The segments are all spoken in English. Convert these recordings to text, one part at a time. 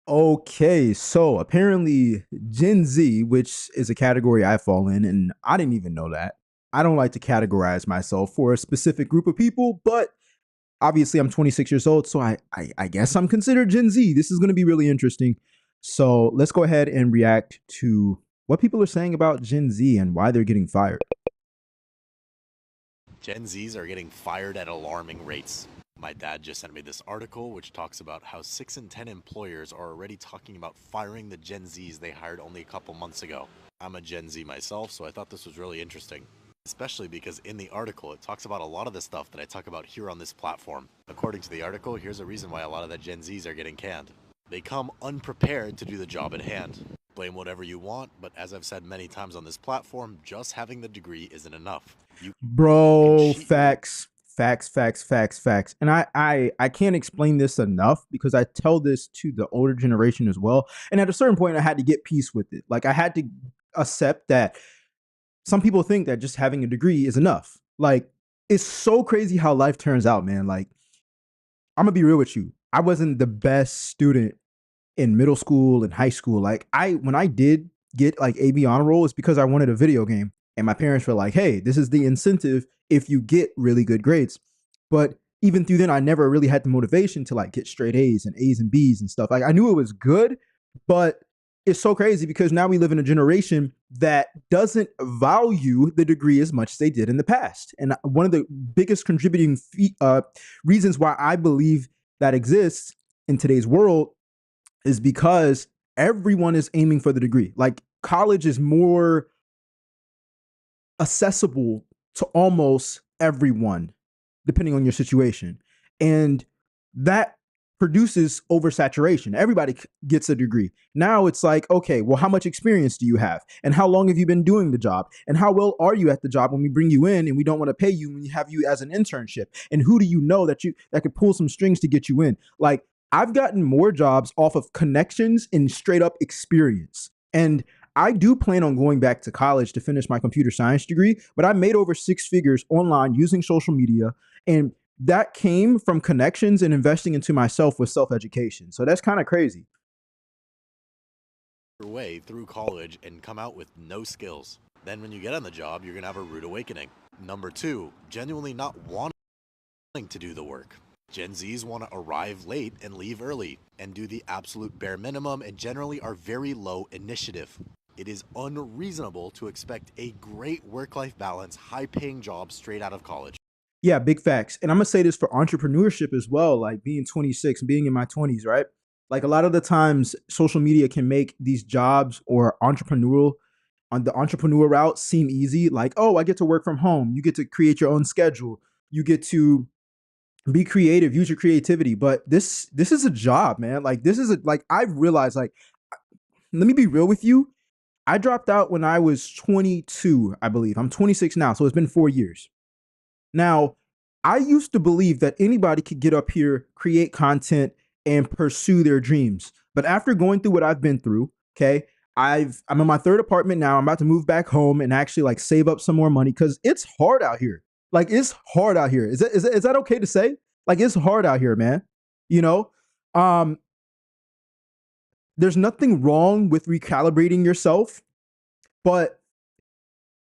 Okay, so apparently Gen Z, which is a category I fall in, and I didn't even know that. I don't like to categorize myself for a specific group of people, but obviously I'm 26 years old, so I guess I'm considered Gen Z. This is going to be really interesting. So let's go ahead and react to what people are saying about Gen Z and why they're getting fired. Gen Zs are getting fired at alarming rates. My dad just sent me this article which talks about how 6 in 10 employers are already talking about firing the Gen Zs they hired only a couple months ago. I'm a Gen Z myself, so I thought this was really interesting. Especially because in the article, it talks about a lot of the stuff that I talk about here on this platform. According to the article, here's a reason why a lot of the Gen Zs are getting canned. They come unprepared to do the job at hand. Blame whatever you want, but as I've said many times on this platform, just having the degree isn't enough. You can Bro, cheat your way. facts. And I can't explain this enough because I tell this to the older generation as well. And at a certain point I had to get peace with it. Like I had to accept that some people think that just having a degree is enough. Like it's so crazy how life turns out, man. Like I'm gonna be real with you. I wasn't the best student in middle school and high school. Like I when I did get like AB honor roll, it's because I wanted a video game. And my parents were like, hey, this is the incentive if you get really good grades. But even through then, I never really had the motivation to like get straight A's and B's and stuff. Like I knew it was good, but it's so crazy because now we live in a generation that doesn't value the degree as much as they did in the past. And one of the biggest contributing reasons why I believe that exists in today's world is because everyone is aiming for the degree. Like college is more accessible to almost everyone, depending on your situation. And that produces oversaturation. Everybody gets a degree. Now it's like, okay, well, how much experience do you have? And how long have you been doing the job? And how well are you at the job when we bring you in and we don't want to pay you when we have you as an internship? And who do you know that could pull some strings to get you in? Like I've gotten more jobs off of connections and straight up experience. And I do plan on going back to college to finish my computer science degree, but I made over six figures online using social media. And that came from connections and investing into myself with self education. So that's kind of crazy. Your way through college and come out with no skills. Then when you get on the job, you're going to have a rude awakening. Number two, genuinely not wanting to do the work. Gen Zs want to arrive late and leave early and do the absolute bare minimum and generally are very low initiative. It is unreasonable to expect a great work life balance, high paying job straight out of college. Yeah, big facts. And I'm gonna say this for entrepreneurship as well, like being 26, being in my 20s, right? Like a lot of the times social media can make these jobs or entrepreneurial on the entrepreneur route seem easy. Like, oh, I get to work from home. You get to create your own schedule. You get to be creative, use your creativity. But this is a job, man. Like this is a like I've realized like let me be real with you. I dropped out when I was 22, I believe. I'm 26 now, so it's been 4 years. Now, I used to believe that anybody could get up here, create content, and pursue their dreams. But after going through what I've been through, okay, I'm in my third apartment now. I'm about to move back home and actually like save up some more money because it's hard out here. Like it's hard out here. Is that okay to say? Like it's hard out here, man. You know, um, there's nothing wrong with recalibrating yourself, but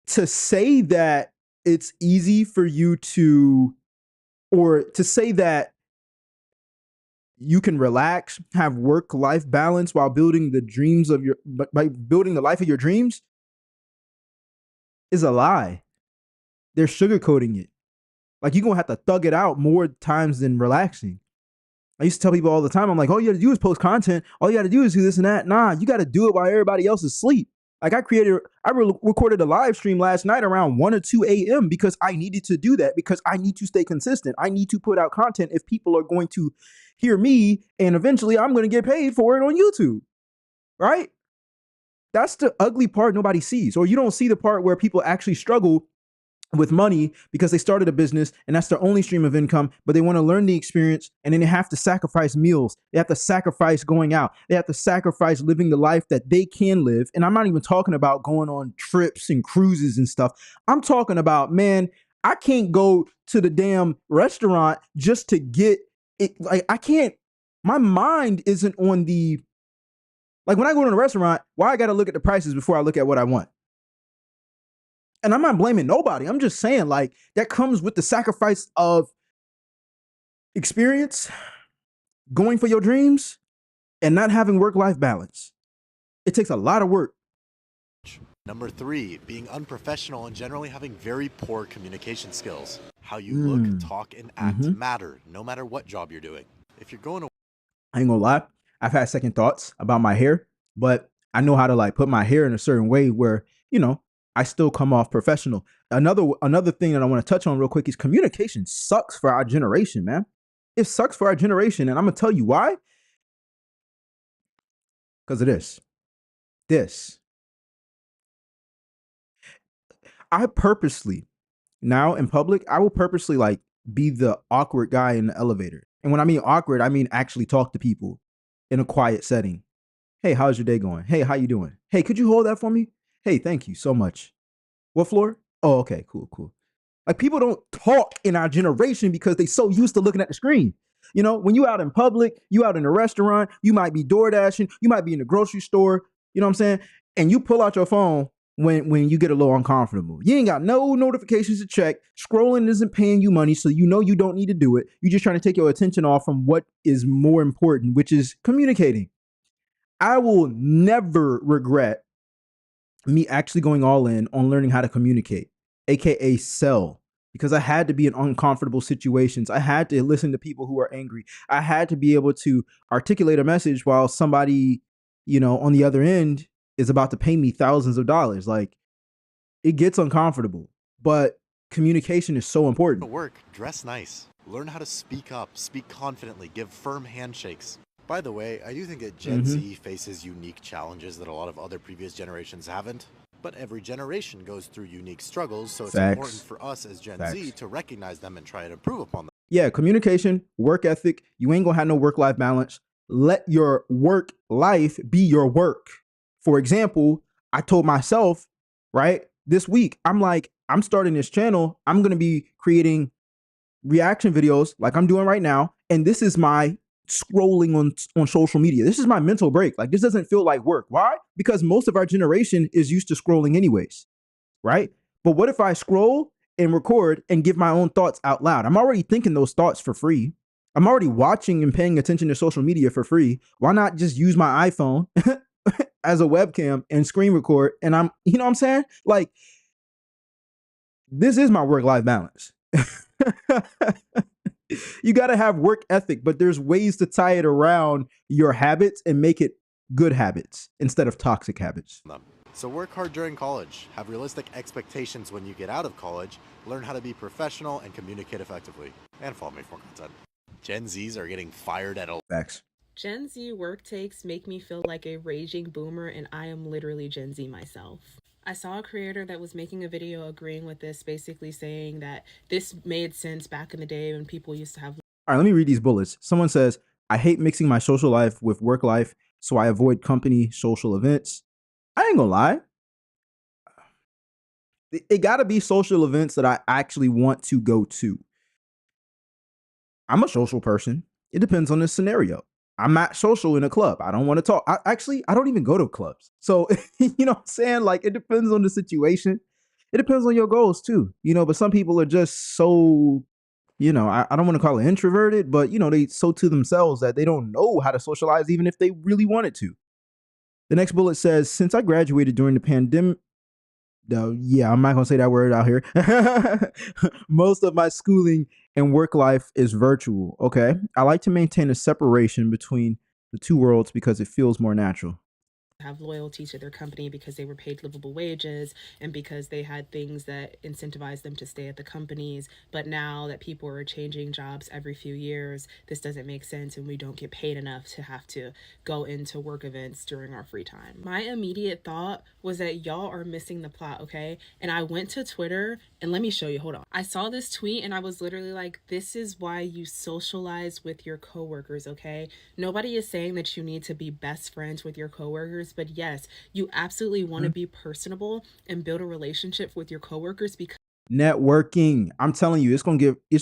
to say that it's easy for you to or to say that you can relax, have work life balance while building the dreams of your by building the life of your dreams is a lie. They're sugarcoating it. Like you're gonna have to thug it out more times than relaxing. I used to tell people all the time, I'm like, all you gotta do is post content. All you gotta do is do this and that. Nah, you gotta do it while everybody else is asleep. Like recorded a live stream last night around 1 or 2 a.m. because I needed to do that because I need to stay consistent. I need to put out content if people are going to hear me and eventually I'm going to get paid for it on YouTube, right? That's the ugly part nobody sees. Or you don't see the part where people actually struggle with money because they started a business and that's their only stream of income, but they want to learn the experience and then they have to sacrifice meals. They have to sacrifice going out. They have to sacrifice living the life that they can live. And I'm not even talking about going on trips and cruises and stuff. I'm talking about, man, I can't go to the damn restaurant just to get it. Like, I can't, my mind isn't on the Like when I go to a restaurant, why I got to look at the prices before I look at what I want? And I'm not blaming nobody. I'm just saying, like, that comes with the sacrifice of experience, going for your dreams, and not having work-life balance. It takes a lot of work. Number 3, being unprofessional and generally having very poor communication skills. How you look, talk, and act matter, no matter what job you're doing. If you're going to... I ain't gonna lie, I've had second thoughts about my hair, but I know how to like put my hair in a certain way where, you know, I still come off professional. Another thing that I want to touch on real quick is communication sucks for our generation, man. It sucks for our generation, and I'm gonna tell you why. Because of this. I purposely, now in public, I will purposely like be the awkward guy in the elevator. And when I mean awkward, I mean actually talk to people in a quiet setting. Hey, how's your day going? Hey, how you doing? Hey, could you hold that for me? Hey, thank you so much. What floor? Oh, okay, cool. Like people don't talk in our generation because they so used to looking at the screen. You know, when you out in public, you out in a restaurant, you might be door dashing, you might be in the grocery store, you know what I'm saying? And you pull out your phone when you get a little uncomfortable. You ain't got no notifications to check. Scrolling isn't paying you money, so you know you don't need to do it. You're just trying to take your attention off from what is more important, which is communicating. I will never regret me actually going all in on learning how to communicate, aka sell, because I had to be in uncomfortable situations. I had to listen to people who are angry. I had to be able to articulate a message while somebody, you know, on the other end is about to pay me thousands of dollars. Like, it gets uncomfortable, but communication is so important. At work, dress nice. Learn how to speak up, speak confidently, give firm handshakes. By the way, I do think that Gen Z faces unique challenges that a lot of other previous generations haven't. But every generation goes through unique struggles, so it's important for us as Gen Z to recognize them and try to improve upon them. Yeah, communication, work ethic. You ain't gonna have no work-life balance. Let your work life be your work. For example, I told myself, right, this week, I'm like, I'm starting this channel. I'm gonna be creating reaction videos like I'm doing right now. And this is my scrolling on social media. This is my mental break. Like, this doesn't feel like work. Why? Because most of our generation is used to scrolling anyways, right? But what if I scroll and record and give my own thoughts out loud? I'm already thinking those thoughts for free. I'm already watching and paying attention to social media for free. Why not just use my iPhone as a webcam and screen record? And I'm, you know what I'm saying? Like, this is my work-life balance. You got to have work ethic, but there's ways to tie it around your habits and make it good habits instead of toxic habits. So work hard during college, have realistic expectations when you get out of college, learn how to be professional and communicate effectively, and follow me for more content. Gen Zs are getting fired at a... Facts. Gen Z work takes make me feel like a raging boomer, and I am literally Gen Z myself. I saw a creator that was making a video agreeing with this, basically saying that this made sense back in the day when people used to have... All right, let me read these bullets. Someone says, I hate mixing my social life with work life, so I avoid company social events. I ain't gonna lie. It gotta be social events that I actually want to go to. I'm a social person. It depends on the scenario. I'm not social in a club. I don't want to talk. I don't even go to clubs. So, you know what I'm saying? Like, it depends on the situation. It depends on your goals too, you know, but some people are just so, you know, I don't want to call it introverted, but, you know, they so to themselves that they don't know how to socialize even if they really wanted to. The next bullet says, since I graduated during the pandemic, yeah, I'm not going to say that word out here. Most of my schooling and work life is virtual. Okay. I like to maintain a separation between the two worlds because it feels more natural. Have loyalty to their company because they were paid livable wages and because they had things that incentivized them to stay at the companies. But now that people are changing jobs every few years, this doesn't make sense and we don't get paid enough to have to go into work events during our free time. My immediate thought was that y'all are missing the plot, okay? And I went to Twitter and let me show you, hold on. I saw this tweet and I was literally like, this is why you socialize with your coworkers, okay? Nobody is saying that you need to be best friends with your coworkers, but yes, you absolutely want to be personable and build a relationship with your coworkers because networking, I'm telling you, it's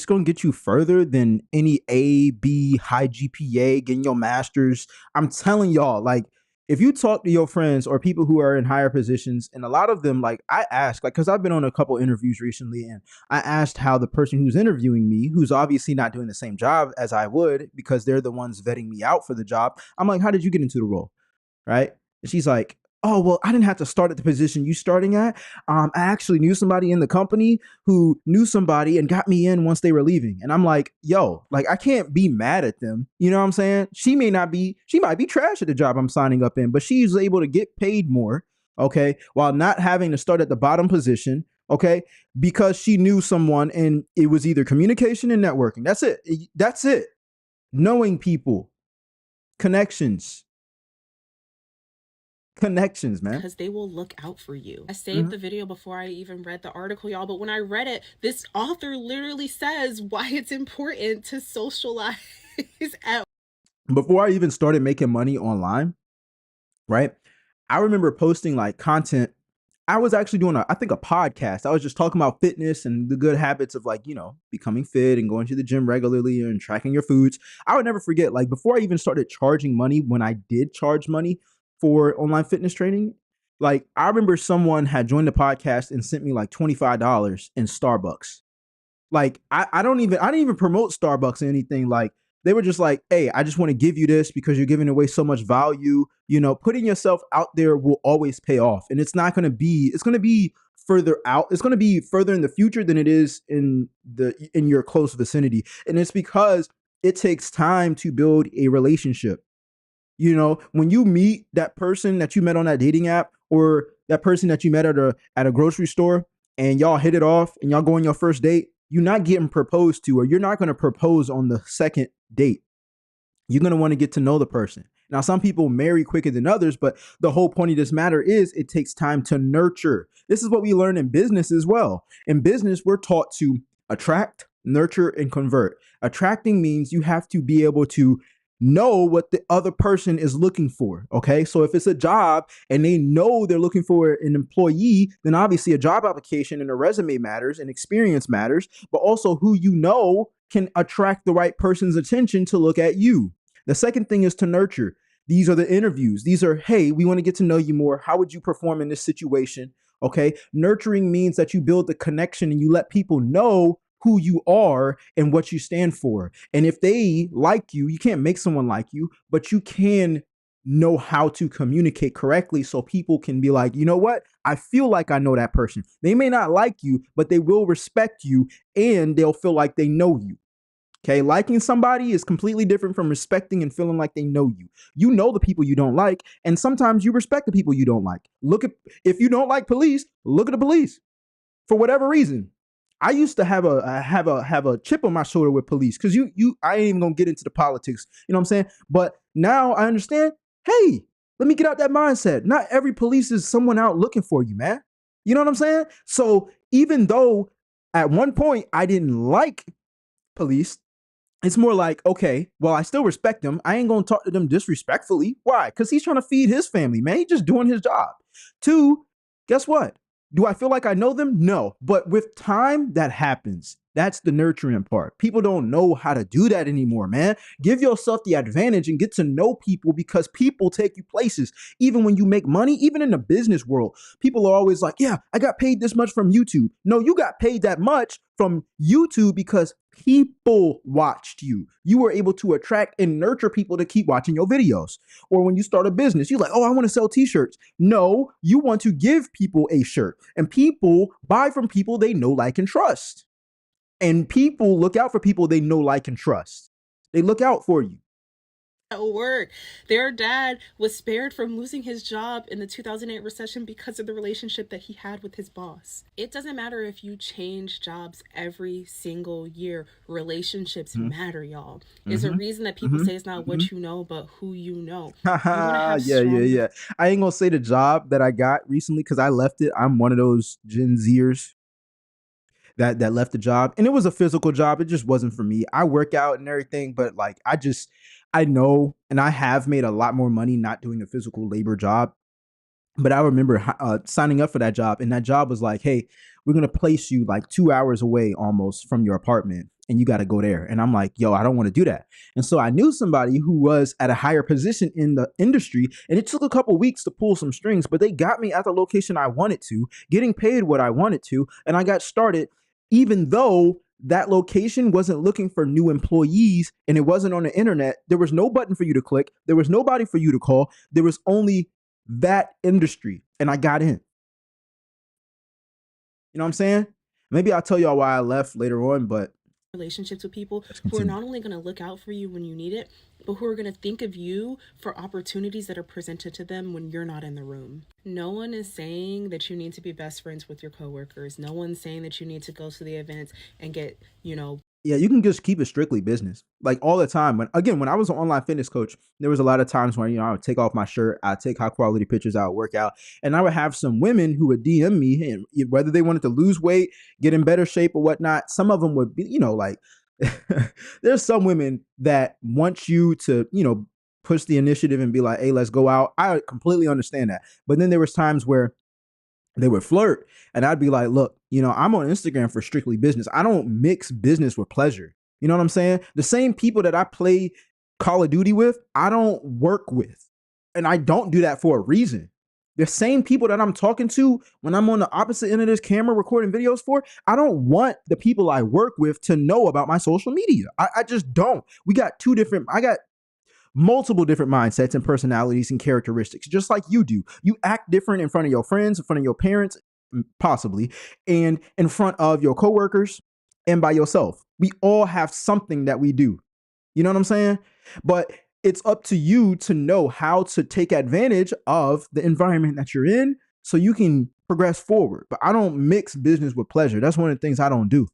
gonna get you further than any A, B, high GPA, getting your master's. I'm telling y'all, like, if you talk to your friends or people who are in higher positions, and a lot of them, like I ask, like, because I've been on a couple interviews recently, and I asked how the person who's interviewing me, who's obviously not doing the same job as I would, because they're the ones vetting me out for the job. I'm like, how did you get into the role? Right? And she's like, oh, well, I didn't have to start at the position you starting at. I actually knew somebody in the company who knew somebody and got me in once they were leaving. And I'm like, yo, like, I can't be mad at them. You know what I'm saying? She might be trash at the job I'm signing up in, but she's able to get paid more, okay, while not having to start at the bottom position, okay, because she knew someone, and it was either communication and networking. That's it. That's it. Knowing people, connections, man. Because they will look out for you. I saved the video before I even read the article, y'all, but when I read it, this author literally says why it's important to socialize at. Before I even started making money online, right? I remember posting like content. I was actually doing a podcast. I was just talking about fitness and the good habits of, like, you know, becoming fit and going to the gym regularly and tracking your foods. I would never forget, like, before I even started charging money, when I did charge money for online fitness training, like, I remember someone had joined the podcast and sent me like $25 in Starbucks. Like, I didn't even promote Starbucks or anything. Like, they were just like, hey, I just want to give you this because you're giving away so much value. You know, putting yourself out there will always pay off. And it's going to be further out. It's going to be further in the future than it is in your close vicinity. And it's because it takes time to build a relationship. You know, when you meet that person that you met on that dating app, or that person that you met at a grocery store, and y'all hit it off and y'all go on your first date, you're not getting proposed to, or you're not going to propose on the second date. You're going to want to get to know the person. Now, some people marry quicker than others, but the whole point of this matter is it takes time to nurture. This is what we learn in business as well. In business, we're taught to attract, nurture, and convert. Attracting means you have to be able to know what the other person is looking for. Okay. So if it's a job and they know they're looking for an employee, then obviously a job application and a resume matters, and experience matters, but also who you know can attract the right person's attention to look at you. The second thing is to nurture. These are the interviews. These are, hey, we want to get to know you more. How would you perform in this situation? Okay. Nurturing means that you build the connection and you let people know who you are and what you stand for. And if they like you, you can't make someone like you, but you can know how to communicate correctly so people can be like, you know what? I feel like I know that person. They may not like you, but they will respect you and they'll feel like they know you. Okay, liking somebody is completely different from respecting and feeling like they know you. You know the people you don't like, and sometimes you respect the people you don't like. If you don't like police, look at the police for whatever reason. I used to have a chip on my shoulder with police because I ain't even gonna get into the politics, you know what I'm saying? But now I understand, hey, let me get out that mindset. Not every police is someone out looking for you, man. You know what I'm saying? So even though at one point I didn't like police, it's more like, okay, well, I still respect them. I ain't gonna talk to them disrespectfully. Why? Because he's trying to feed his family, man. He's just doing his job. Two, guess what? Do I feel like I know them? No. But with time, that happens. That's the nurturing part. People don't know how to do that anymore, man. Give yourself the advantage and get to know people, because people take you places. Even when you make money, even in the business world, people are always like, yeah, I got paid this much from YouTube. No, you got paid that much from YouTube because people watched you. You were able to attract and nurture people to keep watching your videos. Or when you start a business, you're like, oh, I want to sell t-shirts. No, you want to give people a shirt, and people buy from people they know, like, and trust. And people look out for people they know, like, and trust. They look out for you. At work, their dad was spared from losing his job in the 2008 recession because of the relationship that he had with his boss. It doesn't matter if you change jobs every single year. Relationships matter, y'all. There's a reason that people say it's not what you know, but who you know. Yeah. I ain't gonna say the job that I got recently because I left it. I'm one of those Gen Zers that left the job, and it was a physical job. It just wasn't for me. I work out and everything, but like I know, and I have made a lot more money not doing a physical labor job. But I remember signing up for that job, and that job was like, hey, we're going to place you like 2 hours away almost from your apartment. and you got to go there. And I'm like, yo, I don't want to do that. And so I knew somebody who was at a higher position in the industry, and it took a couple weeks to pull some strings, but they got me at the location I wanted to, getting paid what I wanted to, and I got started, even though that location wasn't looking for new employees and it wasn't on the internet. There was no button for you to click. There was nobody for you to call. There was only that industry, and I got in. You know what I'm saying? Maybe I'll tell y'all why I left later on, but relationships with people who are not only going to look out for you when you need it, but who are going to think of you for opportunities that are presented to them when you're not in the room. No one is saying that you need to be best friends with your coworkers. No one's saying that you need to go to the events and get, yeah, you can just keep it strictly business. Like all the time. When I was an online fitness coach, there was a lot of times when, I would take off my shirt, I'd take high quality pictures, I would work out, and I would have some women who would DM me, and whether they wanted to lose weight, get in better shape or whatnot. Some of them would be, like, there's some women that want you to, push the initiative and be like, hey, let's go out. I completely understand that. But then there was times where they would flirt, and I'd be like, look, I'm on Instagram for strictly business. I don't mix business with pleasure. You know what I'm saying? The same people that I play Call of Duty with, I don't work with. And I don't do that for a reason. The same people that I'm talking to when I'm on the opposite end of this camera recording videos for, I don't want the people I work with to know about my social media. I just don't. I got multiple different mindsets and personalities and characteristics, just like you do. You act different in front of your friends, in front of your parents, possibly, and in front of your coworkers and by yourself. We all have something that we do. You know what I'm saying? But it's up to you to know how to take advantage of the environment that you're in so you can progress forward. But I don't mix business with pleasure. That's one of the things I don't do.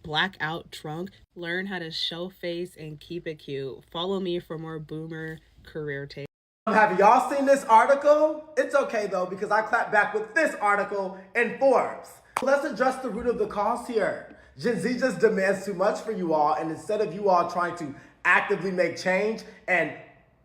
Blackout drunk. Learn how to show face and keep it cute. Follow me for more boomer career takes. Have y'all seen this article? It's okay though, because I clapped back with this article in Forbes. Let's address the root of the cause here. Gen Z just demands too much for you all, and instead of you all trying to actively make change and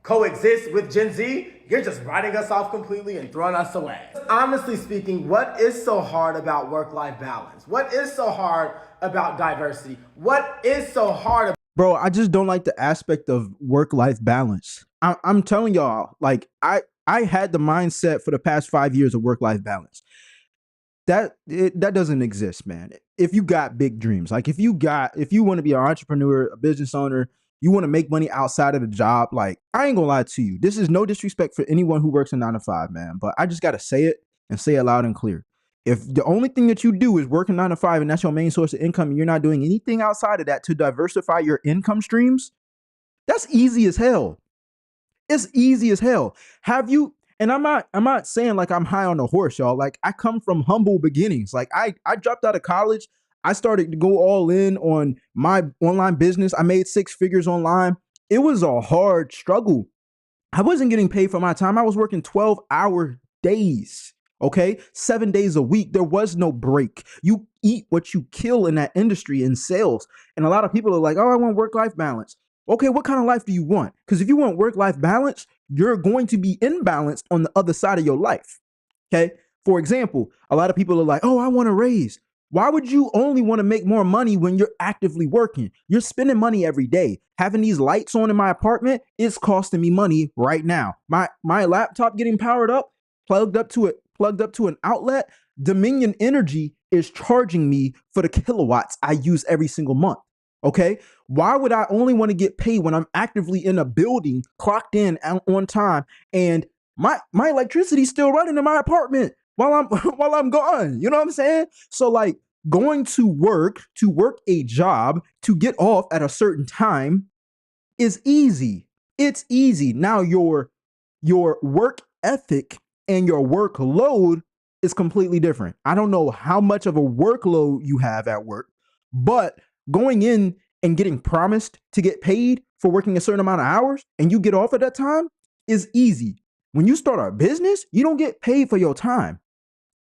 coexist with Gen Z, you're just writing us off completely and throwing us away. Honestly speaking, what is so hard about work-life balance? What is so hard about diversity? What is so hard? Bro, I just don't like the aspect of work-life balance. I'm telling y'all, like, I had the mindset for the past 5 years of work-life balance. That doesn't exist, man. If you got big dreams, like if you want to be an entrepreneur, a business owner, you want to make money outside of the job, like, I ain't gonna lie to you. This is no disrespect for anyone who works a 9 to 5, man, but I just got to say it and say it loud and clear. If the only thing that you do is work a 9 to 5 and that's your main source of income and you're not doing anything outside of that to diversify your income streams, that's easy as hell. It's easy as hell. And I'm not saying like I'm high on a horse, y'all. Like, I come from humble beginnings. Like, I dropped out of college. I started to go all in on my online business. I made 6 figures online. It was a hard struggle. I wasn't getting paid for my time. I was working 12-hour days, okay? 7 days a week. There was no break. You eat what you kill in that industry in sales. And a lot of people are like, oh, I want work-life balance. Okay, what kind of life do you want? Because if you want work-life balance, you're going to be imbalanced on the other side of your life, okay? For example, a lot of people are like, oh, I want a raise. Why would you only want to make more money when you're actively working? You're spending money every day. Having these lights on in my apartment is costing me money right now. My laptop getting powered up, plugged up to an outlet, Dominion Energy is charging me for the kilowatts I use every single month. Okay, why would I only want to get paid when I'm actively in a building, clocked in on time, and my electricity's still running in my apartment while I'm gone? You know what I'm saying? So, like, going to work a job, to get off at a certain time is easy. It's easy. Now your work ethic and your workload is completely different. I don't know how much of a workload you have at work, but going in and getting promised to get paid for working a certain amount of hours and you get off at that time is easy. When you start a business, you don't get paid for your time.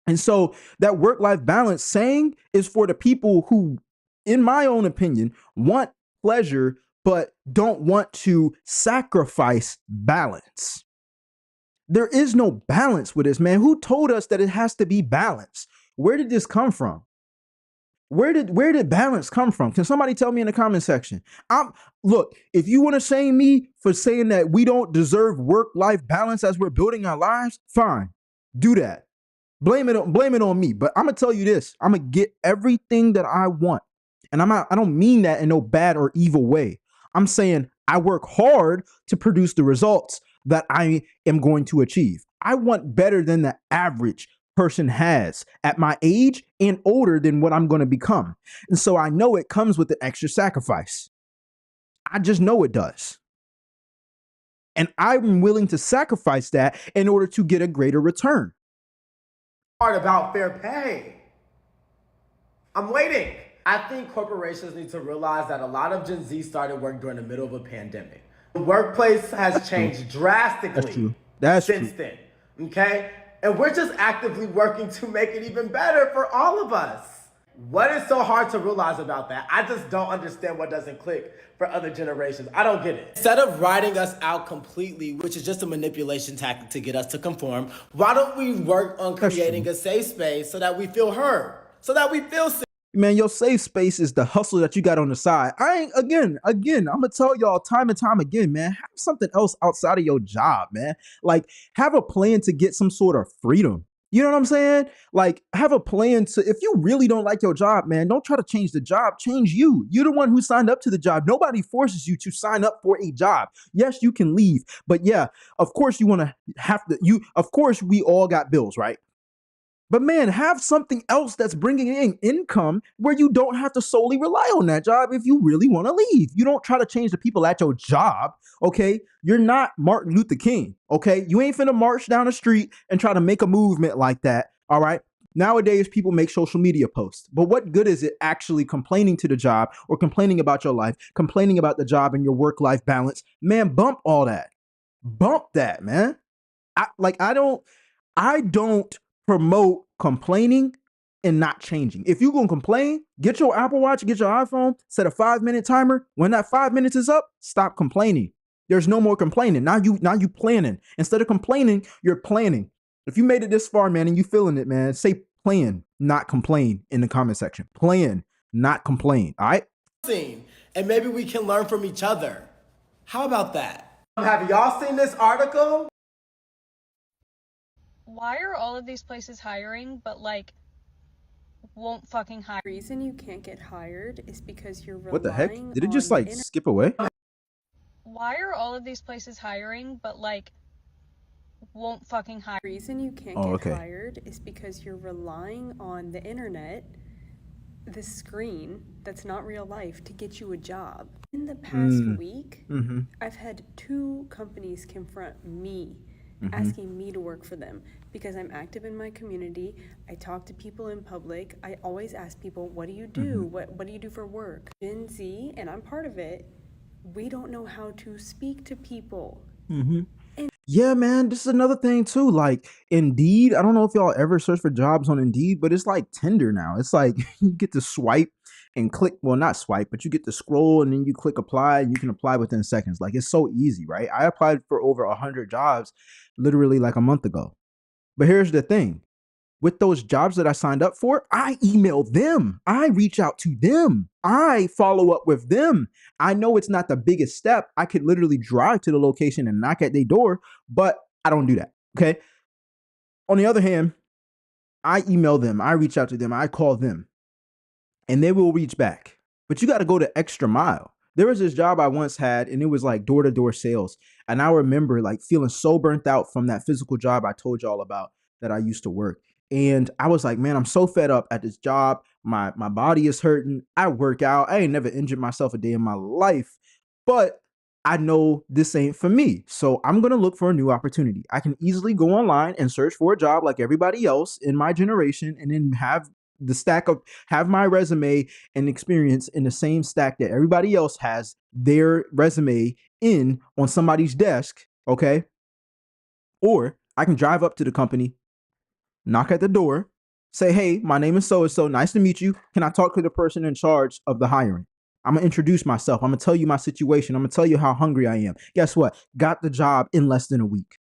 And so that work-life balance saying is for the people who, in my own opinion, want pleasure but don't want to sacrifice balance. There is no balance with this, man. Who told us that it has to be balanced? Where did this come from? Where did balance come from? Can somebody tell me in the comment section? Look, if you want to shame me for saying that we don't deserve work-life balance as we're building our lives, fine. Do that. Blame it on me. But I'm gonna tell you this. I'm gonna get everything that I want. And I don't mean that in no bad or evil way. I'm saying I work hard to produce the results that I am going to achieve. I want better than the average person has at my age and older than what I'm going to become. And so I know it comes with an extra sacrifice. I just know it does. And I'm willing to sacrifice that in order to get a greater return. Part about fair pay. I'm waiting. I think corporations need to realize that a lot of Gen Z started work during the middle of a pandemic. The workplace has changed drastically since then. Okay? And we're just actively working to make it even better for all of us. What is so hard to realize about that? I just don't understand what doesn't click for other generations. I don't get it. Instead of writing us out completely, which is just a manipulation tactic to get us to conform, why don't we work on creating a safe space so that we feel heard, so that we feel safe? Man, your safe space is the hustle that you got on the side. Again, I'm gonna tell y'all time and time again, man, have something else outside of your job, man. Like, have a plan to get some sort of freedom. You know what I'm saying? Like, have a plan to, if you really don't like your job, man, don't try to change the job, change you. You're the one who signed up to the job. Nobody forces you to sign up for a job. Yes, you can leave, but yeah, of course of course we all got bills, right? But man, have something else that's bringing in income where you don't have to solely rely on that job if you really want to leave. You don't try to change the people at your job, okay? You're not Martin Luther King, okay? You ain't finna march down the street and try to make a movement like that, all right? Nowadays, people make social media posts, but what good is it actually complaining to the job or complaining about your life, complaining about the job and your work-life balance? Man, bump all that. Bump that, man. I don't promote complaining and not changing. If you're gonna complain, get your Apple Watch, get your iPhone, set a 5-minute timer. When that 5 minutes is up, stop complaining. There's no more complaining. Now you planning. Instead of complaining, you're planning. If you made it this far, man, and you feeling it, man, say plan, not complain in the comment section. Plan, not complain. All right. And maybe we can learn from each other. How about that? Have y'all seen this article? Why are all of these places hiring, but like won't fucking hire? The reason you can't get hired is because you're relying. What the heck? Did it just like skip away? Why are all of these places hiring, but like won't fucking hire? The reason you can't get hired is because you're relying on the internet, the screen that's not real life, to get you a job. In the past week, I've had 2 companies confront me, asking me to work for them because I'm active in my community. I talk to people in public. I always ask people, what do you do? What do you do for work? Gen Z, and I'm part of it, we don't know how to speak to people. Yeah, man, this is another thing too. Like Indeed, I don't know if y'all ever search for jobs on Indeed, but it's like Tinder now. It's like you get to swipe and click, well, not swipe, but you get to scroll and then you click apply and you can apply within seconds. Like, it's so easy, right? I applied for over 100 jobs literally like a month ago. But here's the thing. With those jobs that I signed up for, I email them. I reach out to them. I follow up with them. I know it's not the biggest step. I could literally drive to the location and knock at their door, but I don't do that, okay? On the other hand, I email them. I reach out to them. I call them, and they will reach back. But you got to go the extra mile. There was this job I once had, and it was like door-to-door sales. And I remember like feeling so burnt out from that physical job I told y'all about that I used to work. And I was like, man, I'm so fed up at this job. My body is hurting. I work out. I ain't never injured myself a day in my life, but I know this ain't for me. So I'm going to look for a new opportunity. I can easily go online and search for a job like everybody else in my generation, and then have my resume and experience in the same stack that everybody else has their resume in on somebody's desk. Okay. Or I can drive up to the company, knock at the door, say, hey, my name is so-and-so. Nice to meet you. Can I talk to the person in charge of the hiring? I'm going to introduce myself. I'm going to tell you my situation. I'm going to tell you how hungry I am. Guess what? Got the job in less than a week.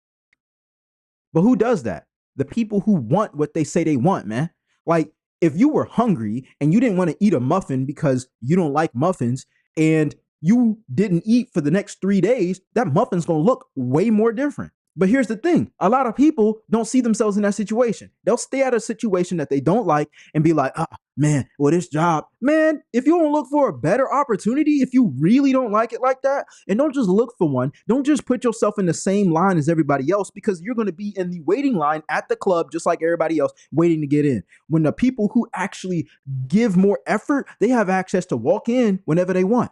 But who does that? The people who want what they say they want, man. Like, if you were hungry and you didn't want to eat a muffin because you don't like muffins and you didn't eat for the next 3 days, that muffin's going to look way more different. But here's the thing. A lot of people don't see themselves in that situation. They'll stay at a situation that they don't like and be like, man, well, this job, man, if you don't look for a better opportunity, if you really don't like it like that, and don't just look for one, don't just put yourself in the same line as everybody else, because you're going to be in the waiting line at the club, just like everybody else waiting to get in. When the people who actually give more effort, they have access to walk in whenever they want.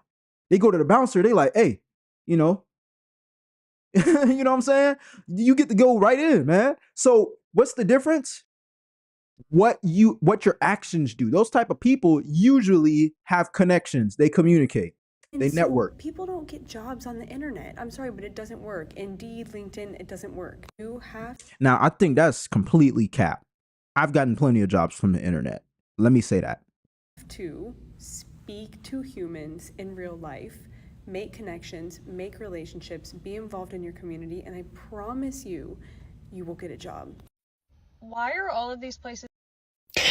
They go to the bouncer, they like, hey, you know, you know what I'm saying? You get to go right in, man. So what's the difference? What your actions do. Those type of people usually have connections. They communicate. They network. People don't get jobs on the internet. I'm sorry, but it doesn't work. Indeed, LinkedIn, it doesn't work. You have Now, I think that's completely cap. I've gotten plenty of jobs from the internet. Let me say that. to speak to humans in real life, make connections, make relationships, be involved in your community, and I promise you, you will get a job. Why are all of these places?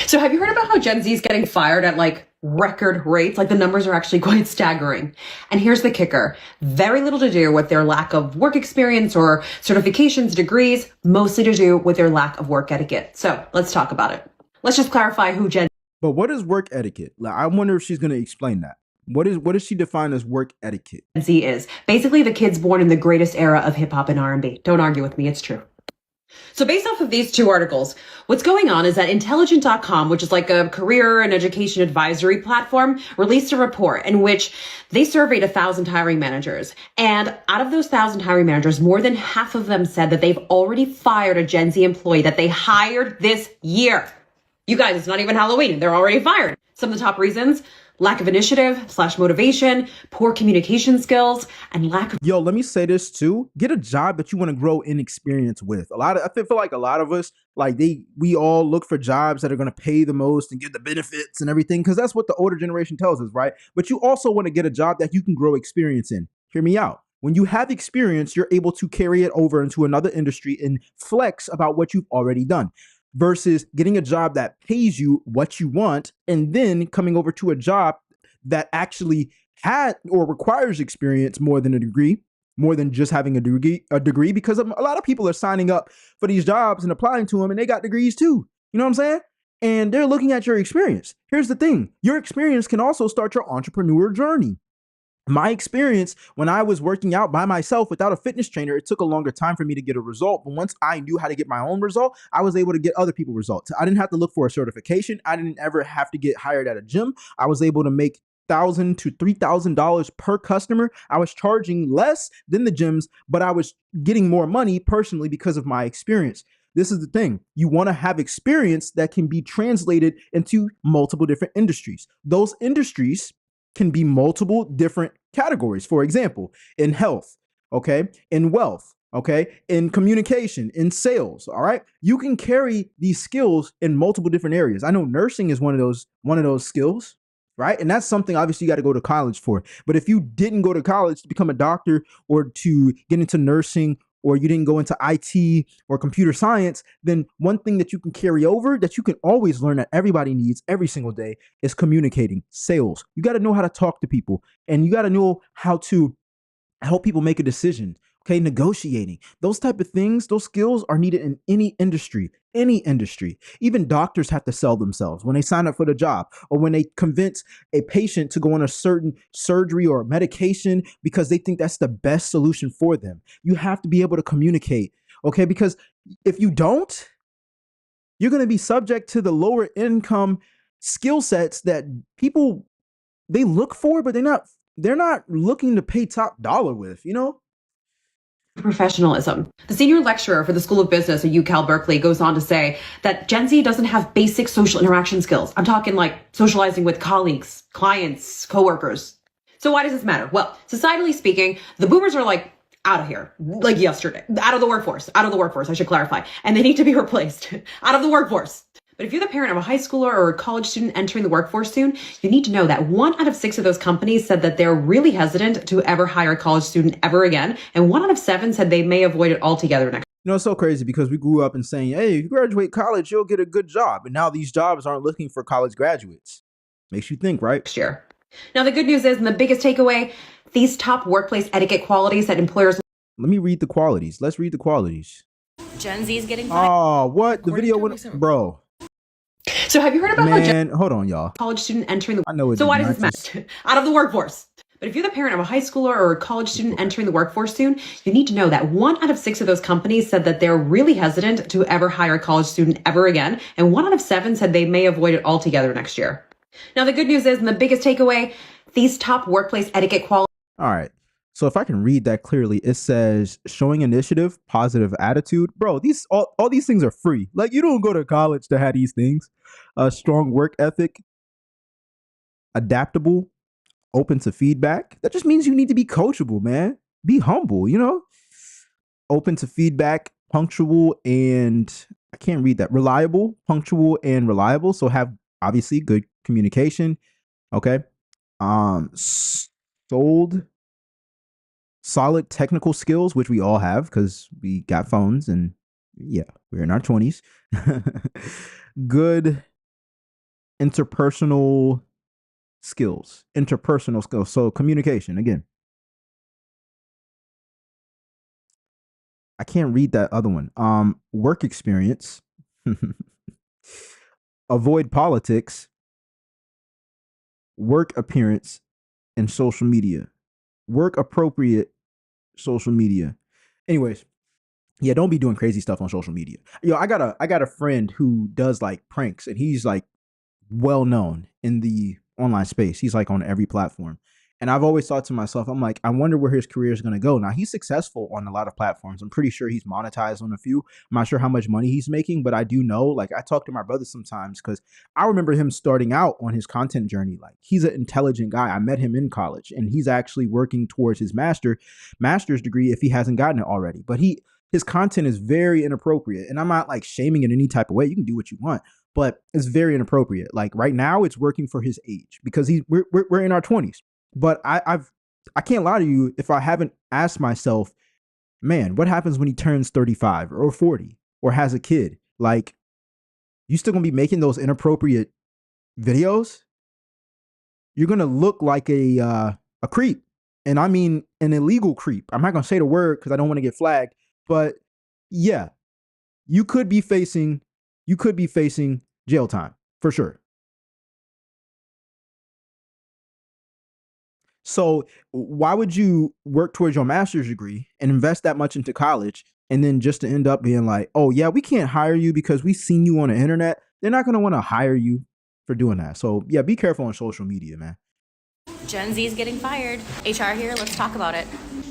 So have you heard about how Gen Z is getting fired at like record rates? Like the numbers are actually quite staggering. And here's the kicker. Very little to do with their lack of work experience or certifications, degrees, mostly to do with their lack of work etiquette. So let's talk about it. Let's just clarify who Gen But what is work etiquette? Like, I wonder if she's going to explain that. What does she define as work etiquette? Z is. Basically the kids born in the greatest era of hip hop and R&B. Don't argue with me. It's true. So based off of these two articles, what's going on is that Intelligent.com, which is like a career and education advisory platform, released a report in which they surveyed 1,000 hiring managers. And out of those 1,000 hiring managers, more than half of them said that they've already fired a Gen Z employee that they hired this year. You guys, it's not even Halloween. They're already fired. Some of the top reasons: lack of initiative/motivation, poor communication skills, and lack of... Yo, let me say this too. Get a job that you want to grow in experience with. I feel like a lot of us, like we all look for jobs that are going to pay the most and get the benefits and everything, because that's what the older generation tells us, right? But you also want to get a job that you can grow experience in. Hear me out. When you have experience, you're able to carry it over into another industry and flex about what you've already done, versus getting a job that pays you what you want and then coming over to a job that actually had or requires experience more than a degree, more than just having a degree, because a lot of people are signing up for these jobs and applying to them and they got degrees too. You know what I'm saying? And they're looking at your experience. Here's the thing. Your experience can also start your entrepreneur journey. My experience when I was working out by myself without a fitness trainer, it took a longer time for me to get a result. But once I knew how to get my own result, I was able to get other people's results. I didn't have to look for a certification. I didn't ever have to get hired at a gym. I was able to make $1,000 to $3,000 per customer. I was charging less than the gyms, but I was getting more money personally because of my experience. This is the thing. You want to have experience that can be translated into multiple different industries. Those industries can be multiple different categories. For example, in health, okay, in wealth, okay, in communication, in sales, all right? You can carry these skills in multiple different areas. I know nursing is one of those skills, right? And that's something obviously you got to go to college for. But if you didn't go to college to become a doctor or to get into nursing, or you didn't go into IT or computer science, then one thing that you can carry over that you can always learn that everybody needs every single day is communicating, sales. You got to know how to talk to people, and you got to know how to help people make a decision. Okay, negotiating, those type of things, those skills are needed in any industry. Even doctors have to sell themselves when they sign up for the job, or when they convince a patient to go on a certain surgery or medication because they think that's the best solution for them. You have to be able to communicate, okay? Because if you don't, you're going to be subject to the lower income skill sets that people, they look for, but they're not looking to pay top dollar with, you know? Professionalism. The senior lecturer for the School of Business at UCal Berkeley goes on to say that Gen Z doesn't have basic social interaction skills. I'm talking like socializing with colleagues, clients, coworkers. So why does this matter? Well, societally speaking, the boomers are like out of here, like yesterday, out of the workforce, I should clarify, and they need to be replaced out of the workforce. But if you're the parent of a high schooler or a college student entering the workforce soon, you need to know that 1 out of 6 of those companies said that they're really hesitant to ever hire a college student ever again. And 1 out of 7 said they may avoid it altogether next. You know, it's so crazy because we grew up and saying, hey, if you graduate college, you'll get a good job. And now these jobs aren't looking for college graduates. Makes you think, right? Next year. Now, the good news is, and the biggest takeaway, these top workplace etiquette qualities that employers. Let me read the qualities. Let's read the qualities. Gen Z is getting fired. Oh, what? The video went, bro. So have you heard about Man, hold on, y'all. college student entering the I know it. So why does this matter? Out of the workforce. But if you're the parent of a high schooler or a college student entering the workforce soon, you need to know that 1 out of 6 of those companies said that they're really hesitant to ever hire a college student ever again. And 1 out of 7 said they may avoid it altogether next year. Now, the good news is, and the biggest takeaway, these top workplace etiquette qualities. All right. So if I can read that clearly, it says showing initiative, positive attitude. Bro, these all these things are free. Like, you don't go to college to have these things. A strong work ethic, adaptable, open to feedback. That just means you need to be coachable, man. Be humble, you know? Open to feedback, punctual, and I can't read that. Reliable, punctual, and reliable. So have obviously good communication. Okay. Solid technical skills, which we all have because we got phones and yeah, we're in our 20s. Good interpersonal skills. So communication again. I can't read that other one. Work experience. Avoid politics. Work appearance and social media. Work appropriate social media. Anyways, yeah, don't be doing crazy stuff on social media. Yo, I got a friend who does like pranks, and he's like well known in the online space. He's like on every platform. And I've always thought to myself, I'm like, I wonder where his career is going to go. Now, he's successful on a lot of platforms. I'm pretty sure he's monetized on a few. I'm not sure how much money he's making, but I do know, like, I talk to my brother sometimes because I remember him starting out on his content journey. Like, he's an intelligent guy. I met him in college, and he's actually working towards his master's degree if he hasn't gotten it already. But his content is very inappropriate. And I'm not like shaming in any type of way. You can do what you want, but it's very inappropriate. Like right now it's working for his age because we're in our 20s. But I can't lie to you if I haven't asked myself, man, what happens when he turns 35 or 40 or has a kid? Like, you still gonna be making those inappropriate videos? You're gonna look like a creep. And I mean an illegal creep. I'm not gonna say the word because I don't want to get flagged. But yeah, you could be facing jail time for sure. So why would you work towards your master's degree and invest that much into college and then just to end up being like, oh yeah, we can't hire you because we've seen you on the internet? They're not going to want to hire you for doing that. So yeah, be careful on social media, man. Gen Z is getting fired. HR here, let's talk about it.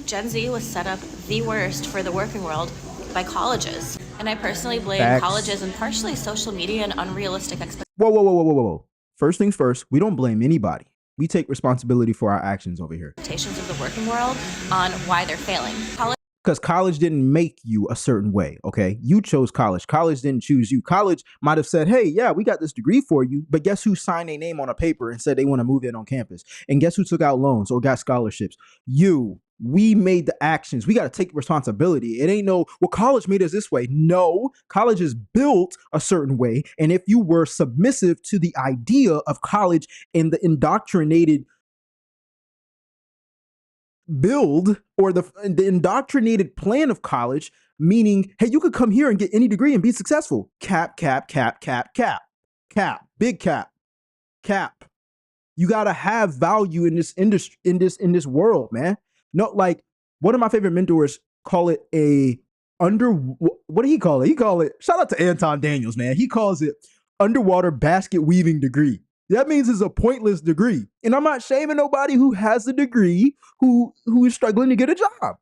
Gen Z was set up the worst for the working world by colleges. And I personally blame colleges and partially social media and unrealistic expectations. Whoa. First things first, we don't blame anybody. We take responsibility for our actions over here. Expectations of the working world on why they're failing. Because college didn't make you a certain way, okay? You chose college. College didn't choose you. College might have said, hey, yeah, we got this degree for you, but guess who signed their name on a paper and said they want to move in on campus? And guess who took out loans or got scholarships? You. We made the actions. We got to take responsibility. It ain't no, well, college made us this way. No, college is built a certain way. And if you were submissive to the idea of college and the indoctrinated build or the indoctrinated plan of college, meaning, hey, you could come here and get any degree and be successful. Cap, big cap. You got to have value in this industry, in this world, man. No, like one of my favorite mentors call it what do he call it? He call it, shout out to Anton Daniels, man. He calls it underwater basket weaving degree. That means it's a pointless degree. And I'm not shaming nobody who has a degree who is struggling to get a job.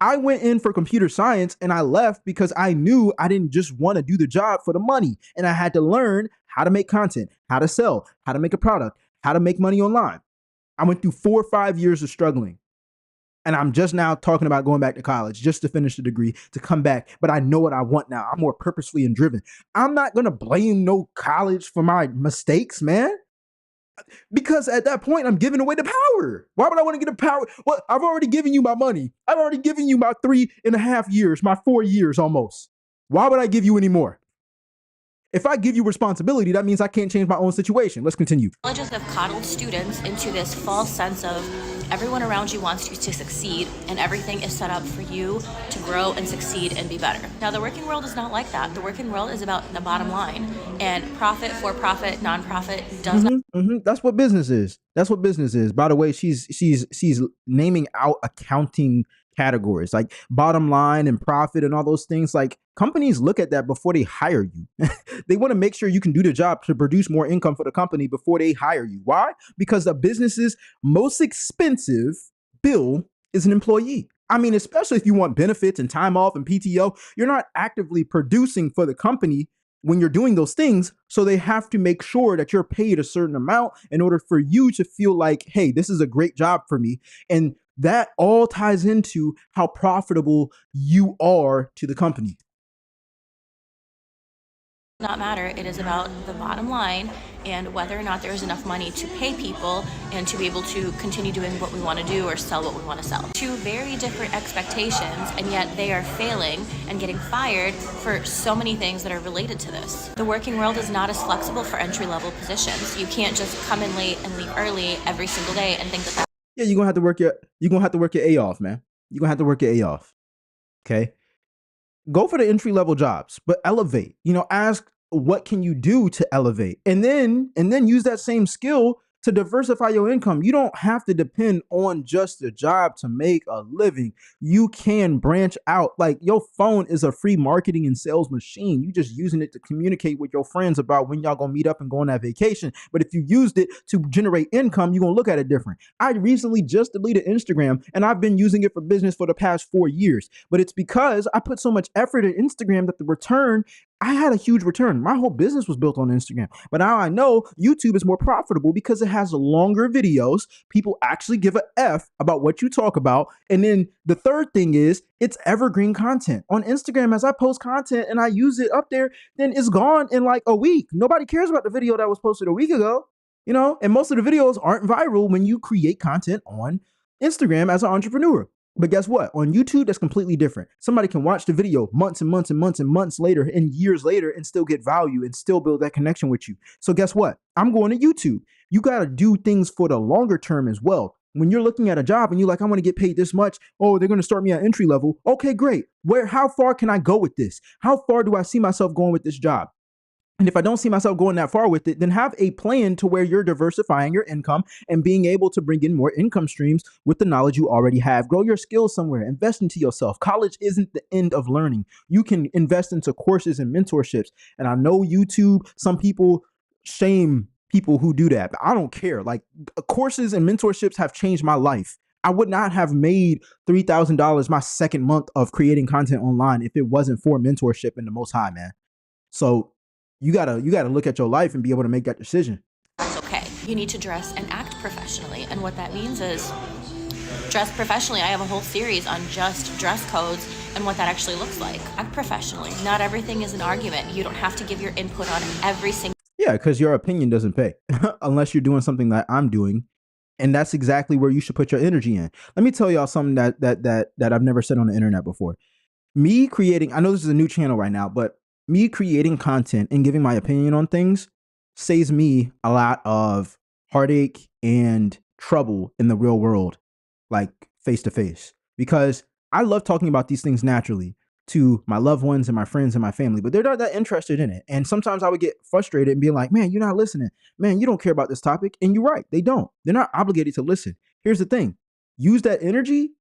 I went in for computer science and I left because I knew I didn't just want to do the job for the money. And I had to learn how to make content, how to sell, how to make a product, how to make money online. I went through 4 or 5 years of struggling. And I'm just now talking about going back to college just to finish the degree, to come back. But I know what I want now. I'm more purposefully and driven. I'm not going to blame no college for my mistakes, man. Because at that point, I'm giving away the power. Why would I want to get the power? Well, I've already given you my money. I've already given you my 3.5 years, my 4 years almost. Why would I give you any more? If I give you responsibility, that means I can't change my own situation. Let's continue. Colleges have coddled students into this false sense of everyone around you wants you to succeed and everything is set up for you to grow and succeed and be better. Now, the working world is not like that. The working world is about the bottom line, and profit, for profit, nonprofit does not. That's what business is. That's what business is. By the way, she's naming out accounting categories like bottom line and profit and all those things. Like, companies look at that before they hire you. They want to make sure you can do the job to produce more income for the company before they hire you. Why? Because the business's most expensive bill is an employee. I mean, especially if you want benefits and time off and PTO, you're not actively producing for the company when you're doing those things. So they have to make sure that you're paid a certain amount in order for you to feel like, hey, this is a great job for me. And that all ties into how profitable you are to the company. Not matter. It is about the bottom line and whether or not there is enough money to pay people and to be able to continue doing what we want to do or sell what we want to sell. Two very different expectations, and yet they are failing and getting fired for so many things that are related to this. The working world is not as flexible for entry-level positions. You can't just come in late and leave early every single day and think that. Yeah, you're gonna have to work your A off, man. You're gonna have to work your A off. Okay. Go for the entry-level jobs, but elevate. Ask what can you do to elevate, and then use that same skill to diversify your income. You don't have to depend on just a job to make a living. You can branch out. Like, your phone is a free marketing and sales machine. You just using it to communicate with your friends about when y'all gonna meet up and go on that vacation. But if you used it to generate income, you're gonna look at it different. I recently just deleted Instagram, and I've been using it for business for the past 4 years. But it's because I put so much effort in Instagram that the return, I had a huge return. My whole business was built on Instagram. But now I know YouTube is more profitable because it has longer videos. People actually give a F about what you talk about. And then the third thing is it's evergreen content. On Instagram, as I post content and I use it up there, then it's gone in like a week. Nobody cares about the video that was posted a week ago, and most of the videos aren't viral when you create content on Instagram as an entrepreneur. But guess what? On YouTube, that's completely different. Somebody can watch the video months and months and months and months later and years later and still get value and still build that connection with you. So guess what? I'm going to YouTube. You got to do things for the longer term as well. When you're looking at a job and you're like, I want to get paid this much. Oh, they're going to start me at entry level. Okay, great. How far can I go with this? How far do I see myself going with this job? And if I don't see myself going that far with it, then have a plan to where you're diversifying your income and being able to bring in more income streams with the knowledge you already have. Grow your skills somewhere. Invest into yourself. College isn't the end of learning. You can invest into courses and mentorships. And I know YouTube, some people shame people who do that, but I don't care. Like, courses and mentorships have changed my life. I would not have made $3,000 my second month of creating content online if it wasn't for mentorship and the Most High, man. So you gotta look at your life and be able to make that decision. That's okay. You need to dress and act professionally. And what that means is dress professionally. I have a whole series on just dress codes and what that actually looks like. Act professionally. Not everything is an argument. You don't have to give your input on every single. Yeah, because your opinion doesn't pay unless you're doing something that I'm doing. And that's exactly where you should put your energy in. Let me tell y'all something that I've never said on the internet before. Me creating, I know this is a new channel right now, but me creating content and giving my opinion on things saves me a lot of heartache and trouble in the real world, like face to face, because I love talking about these things naturally to my loved ones and my friends and my family, but they're not that interested in it. And sometimes I would get frustrated and be like, man, you're not listening. Man, you don't care about this topic. And you're right. They don't. They're not obligated to listen. Here's the thing. Use that energy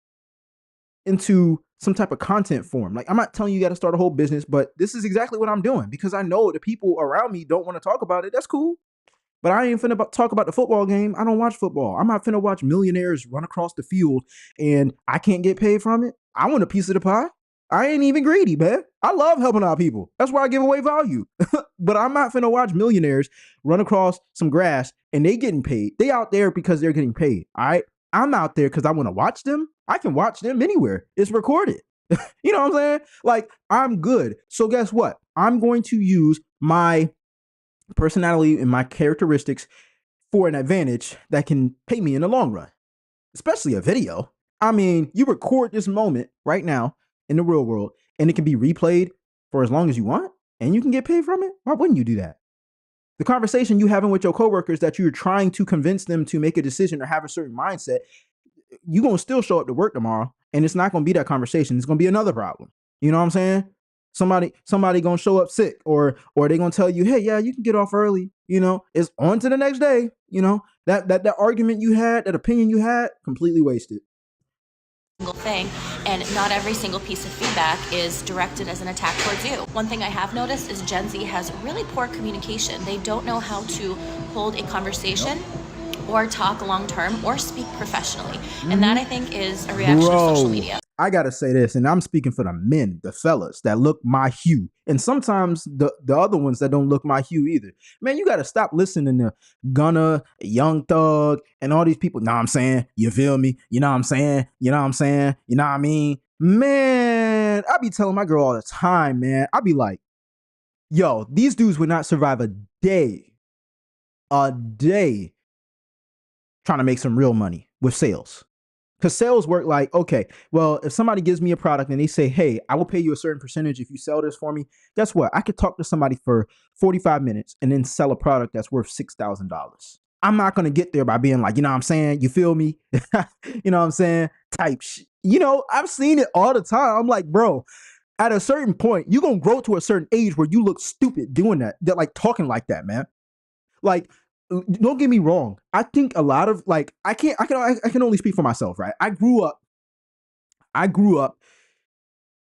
into some type of content form. Like, I'm not telling you got to start a whole business, but this is exactly what I'm doing because I know the people around me don't want to talk about it. That's cool. But I ain't finna talk about the football game. I don't watch football. I'm not finna watch millionaires run across the field and I can't get paid from it. I want a piece of the pie. I ain't even greedy, man. I love helping out people. That's why I give away value. But I'm not finna watch millionaires run across some grass and they getting paid. They out there because they're getting paid. All right. I'm out there because I want to watch them. I can watch them anywhere. It's recorded. You know what I'm saying? Like, I'm good. So guess what? I'm going to use my personality and my characteristics for an advantage that can pay me in the long run, especially a video. I mean, you record this moment right now in the real world and it can be replayed for as long as you want and you can get paid from it. Why wouldn't you do that? The conversation you having with your coworkers that you're trying to convince them to make a decision or have a certain mindset, you're going to still show up to work tomorrow and it's not going to be that conversation. It's going to be another problem. You know what I'm saying? Somebody going to show up sick or they going to tell you, hey, yeah, you can get off early. You know, it's on to the next day. You know, that argument you had, that opinion you had, completely wasted. Thing, and not every single piece of feedback is directed as an attack towards you. One thing I have noticed is Gen Z has really poor communication. They don't know how to hold a conversation or talk long term or speak professionally. And that, I think, is a reaction of social media. I gotta say this, and I'm speaking for the men, the fellas that look my hue, and sometimes the other ones that don't look my hue either. Man, you gotta stop listening to Gunna, Young Thug, and all these people. Know what I'm saying? You feel me? You know what I'm saying? You know what I'm saying? You know what I mean? Man, I be telling my girl all the time, man. I be like, yo, these dudes would not survive a day trying to make some real money with sales. Because sales work like, okay, well, if somebody gives me a product and they say, hey, I will pay you a certain percentage if you sell this for me, guess what? I could talk to somebody for 45 minutes and then sell a product that's worth $6,000. I'm not going to get there by being like, you know what I'm saying? You feel me? You know what I'm saying? Type shit. You know, I've seen it all the time. I'm like, bro, at a certain point, you're going to grow to a certain age where you look stupid doing that. They're like talking like that, man. Like, don't get me wrong. I think a lot of like I can only speak for myself, right? I grew up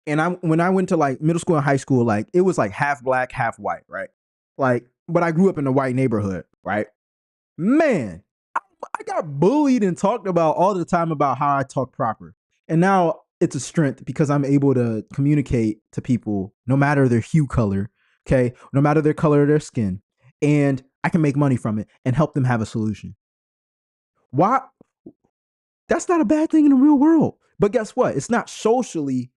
and when I went to like middle school and high school, like it was like half black, half white, right? Like, but I grew up in a white neighborhood, right? Man, I got bullied and talked about all the time about how I talk proper. And now it's a strength because I'm able to communicate to people no matter their hue color, okay? No matter their color of their skin. And I can make money from it and help them have a solution. Why? That's not a bad thing in the real world. But guess what? It's not socially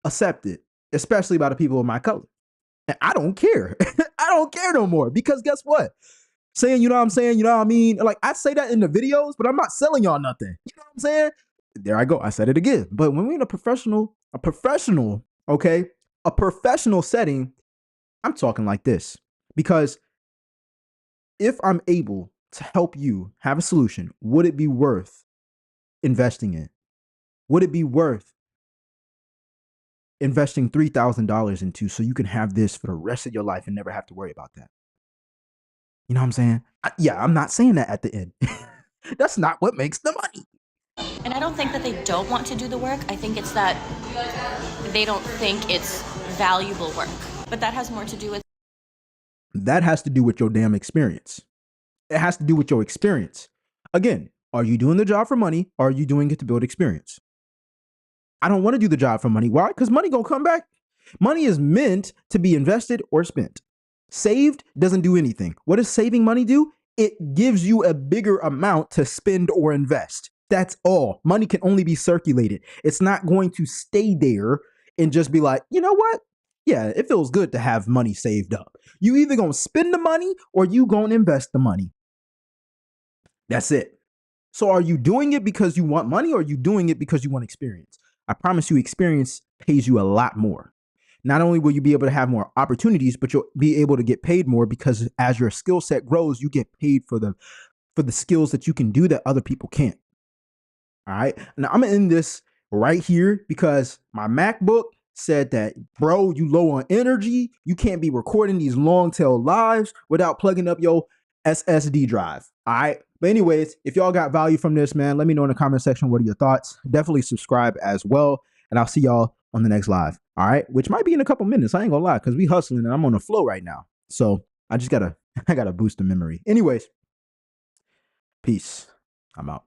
accepted, especially by the people of my color. And I don't care. I don't care no more because guess what? Saying, you know what I'm saying? You know what I mean? Like I say that in the videos, but I'm not selling y'all nothing. You know what I'm saying? There I go. I said it again. But when we're in a professional, okay, a professional setting, I'm talking like this because if I'm able to help you have a solution, would it be worth investing in? Would it be worth investing $3,000 into so you can have this for the rest of your life and never have to worry about that? You know what I'm saying? I'm not saying that at the end. That's not what makes the money. And I don't think that they don't want to do the work. I think it's that they don't think it's valuable work. But that has more to do with that has to do with your damn experience. It has to do with your experience. Again, are you doing the job for money or are you doing it to build experience? I don't want to do the job for money. Why? Because money gonna come back. Money is meant to be invested or spent. Saved doesn't do anything. What does saving money do? It gives you a bigger amount to spend or invest. That's all. Money can only be circulated. It's not going to stay there and just be like, you know what? Yeah, it feels good to have money saved up. You either gonna spend the money or you gonna invest the money. That's it. So are you doing it because you want money or are you doing it because you want experience? I promise you experience pays you a lot more. Not only will you be able to have more opportunities, but you'll be able to get paid more because as your skill set grows, you get paid for the skills that you can do that other people can't. All right. Now I'm gonna end this right here because my MacBook said that, bro, you low on energy. You can't be recording these long tail lives without plugging up your SSD drive. All right. But anyways, if y'all got value from this, man, let me know in the comment section. What are your thoughts? Definitely subscribe as well. And I'll see y'all on the next live. All right. Which might be in a couple minutes. I ain't gonna lie, because we hustling and I'm on the flow right now. So I gotta boost the memory. Anyways, peace. I'm out.